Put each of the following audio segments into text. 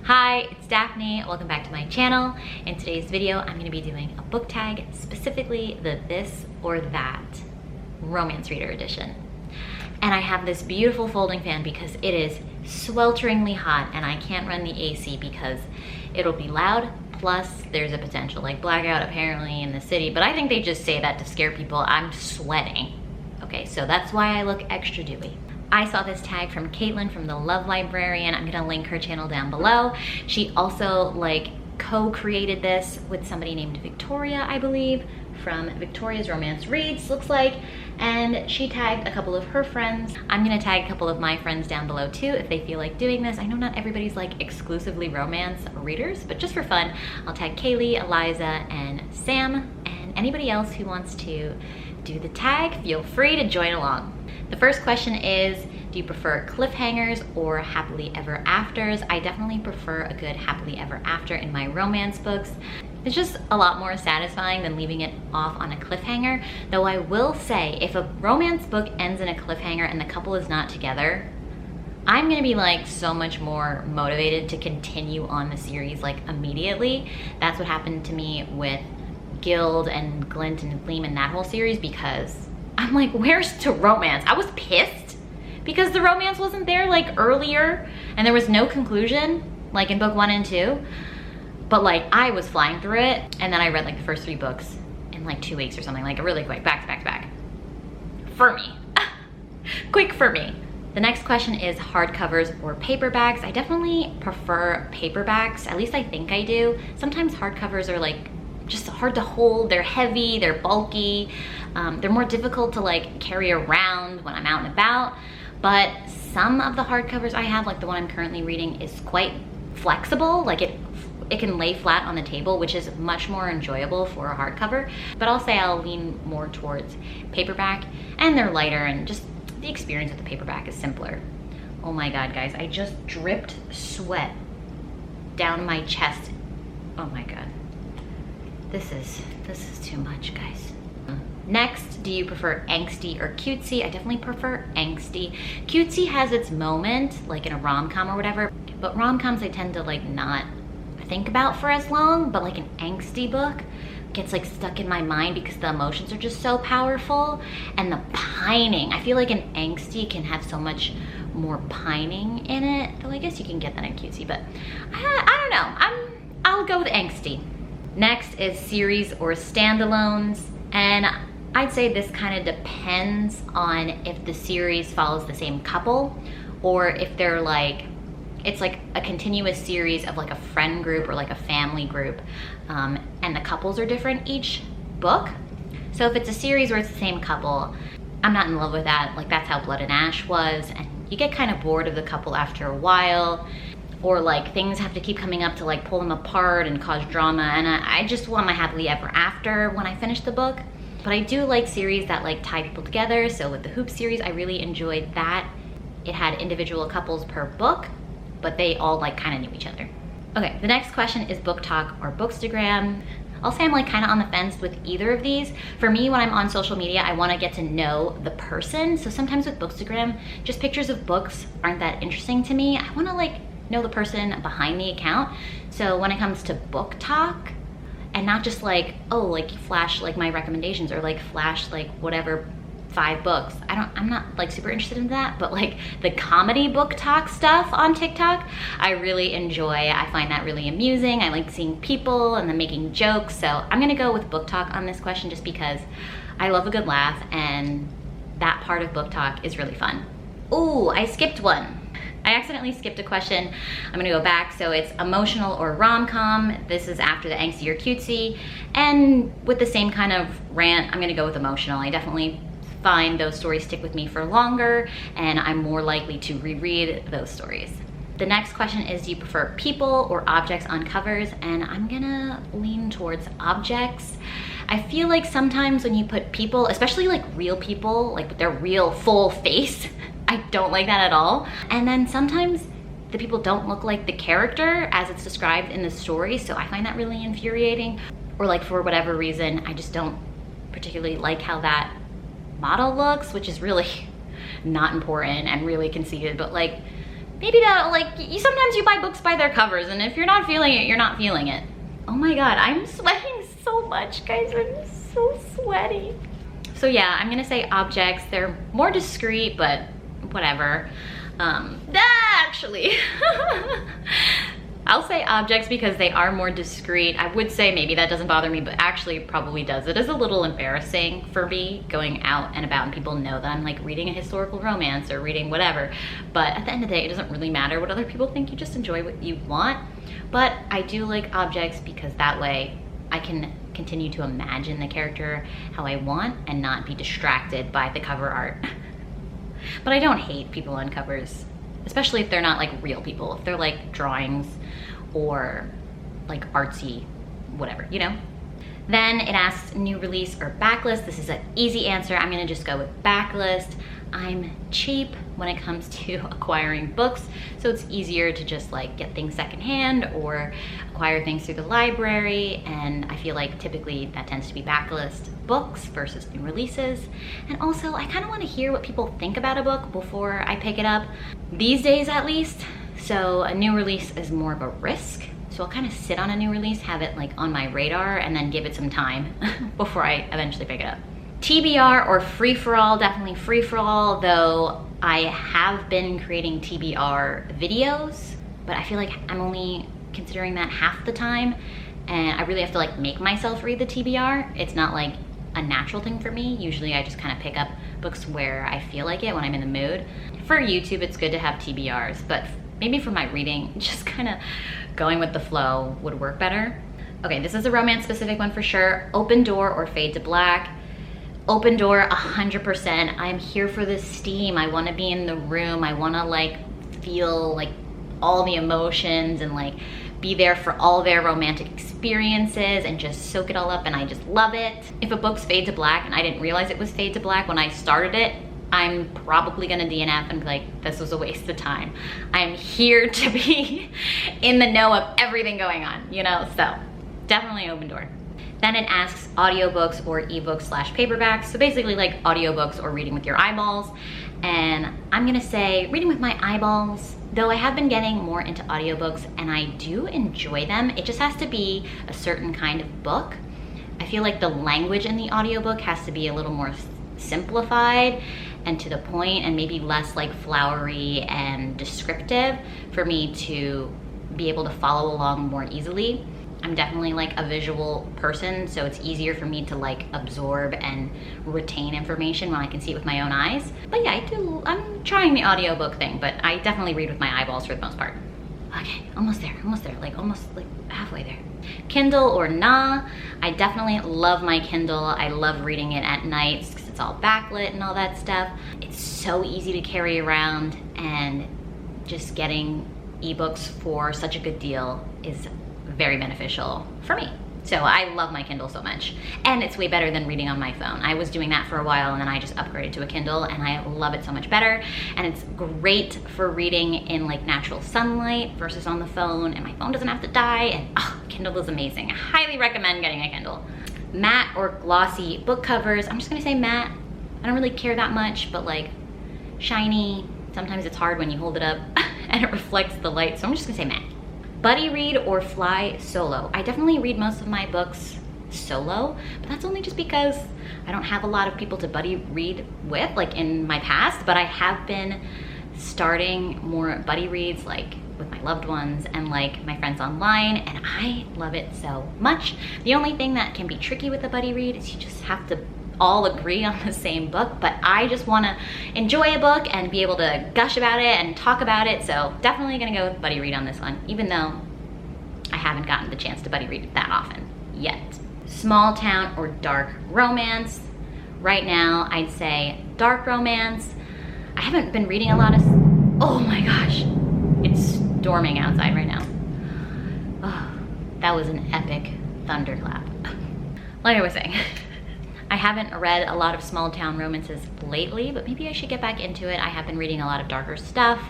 Hi, it's Daphne. Welcome back to my channel. In today's video, I'm going to be doing a book tag, specifically the This or That Romance Reader Edition. And I have this beautiful folding fan because it is swelteringly hot and I can't run the AC because it'll be loud. Plus, there's a potential blackout apparently in the city, but I think they just say that to scare people. I'm sweating. Okay, so that's why I look extra dewy. I saw this tag from Caitlin from the Love Librarian. I'm gonna link her channel down below. She also co-created this with somebody named Victoria, I believe, from Victoria's Romance Reads, looks like, and she tagged a couple of her friends. I'm gonna tag a couple of my friends down below too if they feel like doing this. I know not everybody's exclusively romance readers, but just for fun, I'll tag Kaylee, Eliza, and Sam, and anybody else who wants to do the tag, feel free to join along. The first question is, do you prefer cliffhangers or happily ever afters? I definitely prefer a good happily ever after in my romance books. It's just a lot more satisfying than leaving it off on a cliffhanger. Though I will say, if a romance book ends in a cliffhanger and the couple is not together, I'm gonna be so much more motivated to continue on the series immediately. That's what happened to me with Guild and Glint and Gleam and that whole series, because I'm where's the romance? I was pissed because the romance wasn't there earlier and there was no conclusion in book 1 and 2. But I was flying through it, and then I read the first 3 books in 2 weeks or something, really quick, back to back to back. For me. Quick for me. The next question is hardcovers or paperbacks. I definitely prefer paperbacks, at least I think I do. Sometimes hardcovers are just hard to hold, they're heavy, they're bulky, they're more difficult to carry around when I'm out and about, but some of the hardcovers I have, the one I'm currently reading, is quite flexible, it can lay flat on the table, which is much more enjoyable for a hardcover, but I'll say I'll lean more towards paperback, and they're lighter, and just the experience with the paperback is simpler. Oh my god, guys, I just dripped sweat down my chest. Oh my god. This is too much, guys. Next, do you prefer angsty or cutesy? I definitely prefer angsty. Cutesy has its moment, in a rom-com or whatever, but rom-coms I tend to not think about for as long, but an angsty book gets stuck in my mind because the emotions are just so powerful, and the pining. I feel an angsty can have so much more pining in it, though I guess you can get that in cutesy, but I don't know. I'll go with angsty. Next is series or standalones, and I'd say this kind of depends on if the series follows the same couple, or if they're it's a continuous series of a friend group or a family group, and the couples are different each book. So if it's a series where it's the same couple, I'm not in love with that. That's how Blood and Ash was, and you get kind of bored of the couple after a while, or things have to keep coming up to pull them apart and cause drama, and I just want my happily ever after when I finish the book. But I do like series that tie people together. So with the Hoop series, I really enjoyed that. It had individual couples per book, but they all kind of knew each other. Okay, the next question is Booktok or Bookstagram. I'll say I'm kind of on the fence with either of these. For me, when I'm on social media, I want to get to know the person. So sometimes with Bookstagram, just pictures of books aren't that interesting to me. I want to know the person behind the account. So when it comes to Booktok, and not just flash my recommendations, or flash whatever 5 books. I'm not super interested in that, but the comedy Booktok stuff on TikTok, I really enjoy. I find that really amusing. I like seeing people and then making jokes. So I'm gonna go with Booktok on this question just because I love a good laugh, and that part of Booktok is really fun. Ooh, I skipped one. I accidentally skipped a question. I'm gonna go back. So it's emotional or rom-com. This is after the angsty or cutesy. And with the same kind of rant, I'm gonna go with emotional. I definitely find those stories stick with me for longer, and I'm more likely to reread those stories. The next question is, do you prefer people or objects on covers? And I'm gonna lean towards objects. I feel sometimes when you put people, especially real people, with their real full face, I don't like that at all. And then sometimes the people don't look like the character as it's described in the story, so I find that really infuriating. Or for whatever reason, I just don't particularly like how that model looks, which is really not important and really conceited, but maybe that, like, sometimes you buy books by their covers, and if you're not feeling it, you're not feeling it. Oh my God, I'm sweating so much, guys. I'm so sweaty. So yeah, I'm gonna say objects. They're more discreet, but whatever. Actually, I'll say objects because they are more discreet. I would say maybe that doesn't bother me, but actually it probably does. It is a little embarrassing for me going out and about and people know that I'm like reading a historical romance or reading whatever. But at the end of the day, it doesn't really matter what other people think. You just enjoy what you want. But I do like objects because that way I can continue to imagine the character how I want and not be distracted by the cover art. But I don't hate people on covers, especially if they're not like real people. If they're like drawings or like artsy, whatever, you know? Then it asks new release or backlist. This is an easy answer. I'm gonna just go with backlist. I'm cheap when it comes to acquiring books, so it's easier to just like get things secondhand or acquire things through the library, and I feel like typically that tends to be backlist books versus new releases. And also I kind of want to hear what people think about a book before I pick it up, these days at least. So a new release is more of a risk. So I'll kind of sit on a new release, have it like on my radar, and then give it some time before I eventually pick it up. TBR or free-for-all, definitely free-for-all, though I have been creating TBR videos, but I feel like I'm only considering that half the time, and I really have to like make myself read the TBR. It's not like a natural thing for me. Usually I just kind of pick up books where I feel like it, when I'm in the mood. For YouTube, it's good to have TBRs, but maybe for my reading, just kind of going with the flow would work better. Okay, this is a romance specific one for sure. Open Door or Fade to Black. Open Door, 100%. I'm here for the steam. I want to be in the room. I want to like feel like all the emotions and like be there for all their romantic experiences and just soak it all up, and I just love it. If a book's Fade to Black and I didn't realize it was Fade to Black when I started it, I'm probably gonna DNF and be like, this was a waste of time. I'm here to be in the know of everything going on, you know? So definitely Open Door. Then it asks audiobooks or ebooks / paperbacks. So basically like audiobooks or reading with your eyeballs. And I'm gonna say reading with my eyeballs, though I have been getting more into audiobooks and I do enjoy them. It just has to be a certain kind of book. I feel like the language in the audiobook has to be a little more simplified and to the point, and maybe less like flowery and descriptive for me to be able to follow along more easily. I'm definitely like a visual person, so it's easier for me to like absorb and retain information when I can see it with my own eyes. But yeah, I'm trying the audiobook thing, but I definitely read with my eyeballs for the most part. Okay, almost there, like almost like halfway there. Kindle or nah. I definitely love my Kindle. I love reading it at night because it's all backlit and all that stuff. It's so easy to carry around, and just getting ebooks for such a good deal is very beneficial for me. So I love my Kindle so much, and it's way better than reading on my phone. I was doing that for a while, and then I just upgraded to a Kindle, and I love it so much better. And it's great for reading in like natural sunlight versus on the phone, and my phone doesn't have to die, and oh, Kindle is amazing. I highly recommend getting a Kindle. Matte or glossy book covers. I'm just gonna say matte. I don't really care that much, but like shiny, sometimes it's hard when you hold it up and it reflects the light, so I'm just gonna say matte. Buddy read or fly solo. I definitely read most of my books solo, but that's only just because I don't have a lot of people to buddy read with like in my past, but I have been starting more buddy reads like with my loved ones and like my friends online, and I love it so much. The only thing that can be tricky with a buddy read is you just have to all agree on the same book, but I just want to enjoy a book and be able to gush about it and talk about it, so definitely gonna go with buddy read on this one, even though I haven't gotten the chance to buddy read that often yet. Small town or dark romance. Right now I'd say dark romance. I haven't been reading a lot of, oh my gosh, it's storming outside right now. Oh, that was an epic thunderclap. Like I was saying, I haven't read a lot of small town romances lately, but maybe I should get back into it. I have been reading a lot of darker stuff,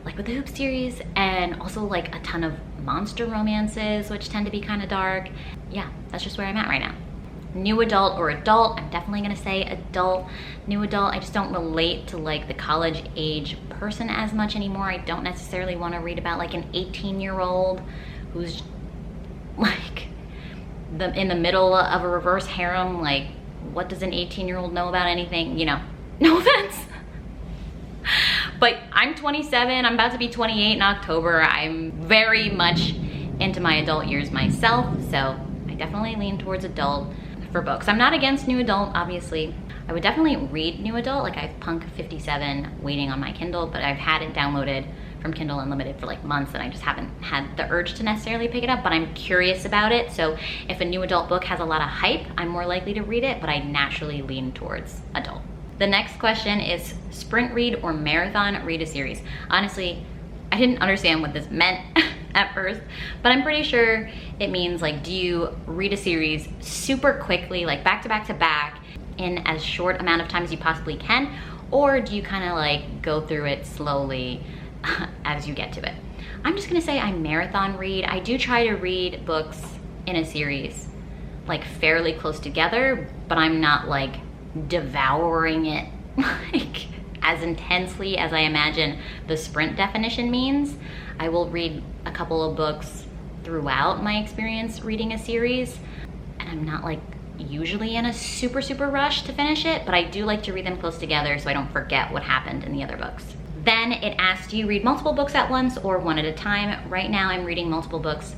like with the Hoop series, and also like a ton of monster romances, which tend to be kind of dark. Yeah, that's just where I'm at right now. new adult or adult. I'm definitely gonna say adult. New adult, I just don't relate to like the college age person as much anymore. I don't necessarily want to read about like an 18-year-old who's like in the middle of a reverse harem. Like, what does an 18-year-old know about anything? You know, no offense. But I'm 27, I'm about to be 28 in October. I'm very much into my adult years myself, so I definitely lean towards adult for books. I'm not against new adult, obviously. I would definitely read new adult. Like, I have Punk 57 waiting on my Kindle, but I've had it downloaded from Kindle Unlimited for like months, and I just haven't had the urge to necessarily pick it up, but I'm curious about it. So if a new adult book has a lot of hype, I'm more likely to read it, but I naturally lean towards adult. The next question is sprint read or marathon read a series. Honestly, I didn't understand what this meant at first, but I'm pretty sure it means like, do you read a series super quickly, like back to back to back, in as short amount of time as you possibly can, or do you kind of like go through it slowly as you get to it? I'm just gonna say I marathon read. I do try to read books in a series like fairly close together, but I'm not like devouring it like as intensely as I imagine the sprint definition means. I will read a couple of books throughout my experience reading a series, and I'm not like usually in a super rush to finish it, but I do like to read them close together so I don't forget what happened in the other books. Then it asks, do you read multiple books at once or one at a time? Right now I'm reading multiple books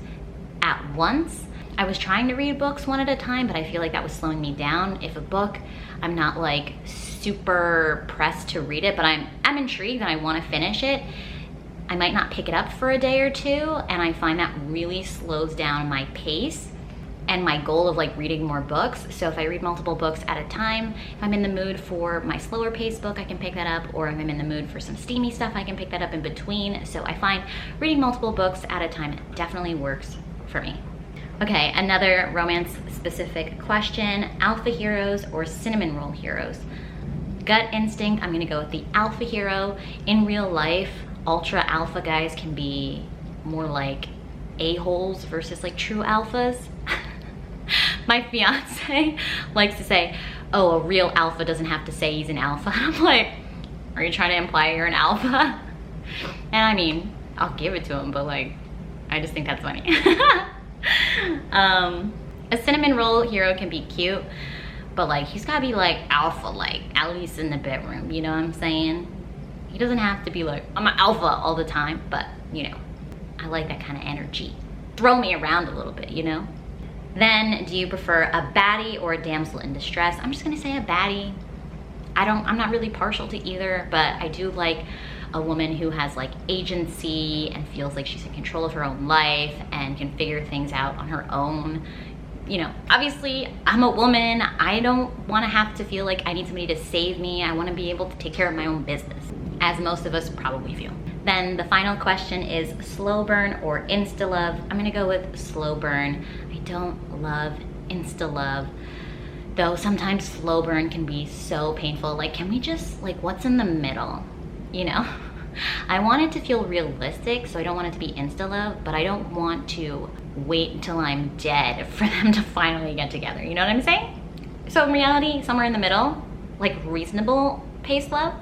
at once. I was trying to read books one at a time, but I feel like that was slowing me down. If a book, I'm not like super pressed to read it, but I'm intrigued and I want to finish it, I might not pick it up for a day or two, and I find that really slows down my pace and my goal of like reading more books. So if I read multiple books at a time, if I'm in the mood for my slower paced book, I can pick that up, or if I'm in the mood for some steamy stuff, I can pick that up in between. So I find reading multiple books at a time definitely works for me. Okay, another romance specific question, alpha heroes or cinnamon roll heroes? Gut instinct, I'm gonna go with the alpha hero. In real life, ultra alpha guys can be more like a-holes versus like true alphas. My fiance likes to say, oh, a real alpha doesn't have to say he's an alpha. I'm like, are you trying to imply you're an alpha? And I mean, I'll give it to him, but like, I just think that's funny. A cinnamon roll hero can be cute, but like, he's gotta be like alpha, like at least in the bedroom, you know what I'm saying? He doesn't have to be like, I'm an alpha all the time, but you know, I like that kind of energy. Throw me around a little bit, you know? Then, do you prefer a baddie or a damsel in distress? I'm just gonna say a baddie. I'm not really partial to either, but I do like a woman who has like agency and feels like she's in control of her own life and can figure things out on her own. You know, obviously I'm a woman. I don't want to have to feel like I need somebody to save me. I want to be able to take care of my own business, as most of us probably feel. Then the final question is slow burn or insta love. I'm gonna go with slow burn. I don't love insta love, though sometimes slow burn can be so painful. Like, can we just, like, what's in the middle, you know? I want it to feel realistic, so I don't want it to be insta love, but I don't want to wait until I'm dead for them to finally get together, you know what I'm saying? So in reality, somewhere in the middle, like reasonable pace love.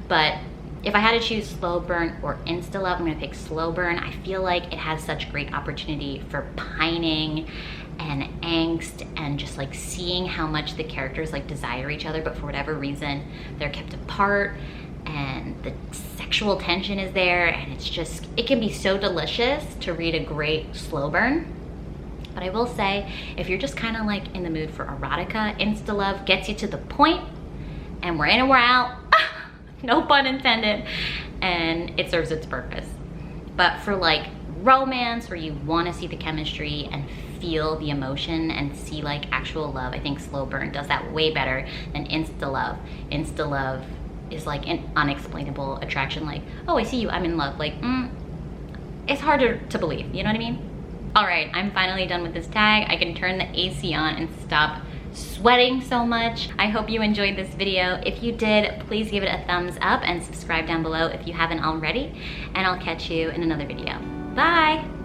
But if I had to choose slow burn or insta love, I'm gonna pick slow burn. I feel like it has such great opportunity for pining and angst and just like seeing how much the characters like desire each other, but for whatever reason, they're kept apart, and the sexual tension is there, and it's just, it can be so delicious to read a great slow burn. But I will say, if you're just kind of like in the mood for erotica, insta love gets you to the point, and we're in and we're out, no pun intended, and it serves its purpose. But for like romance, where you want to see the chemistry and feel the emotion and see like actual love, I think slow burn does that way better than insta love. Insta love is like an unexplainable attraction, like, oh, I see you, I'm in love. Like, it's harder to believe, you know what I mean? All right, I'm finally done with this tag. I can turn the AC on and stop sweating so much. I hope you enjoyed this video. If you did, please give it a thumbs up and subscribe down below if you haven't already, and I'll catch you in another video. Bye.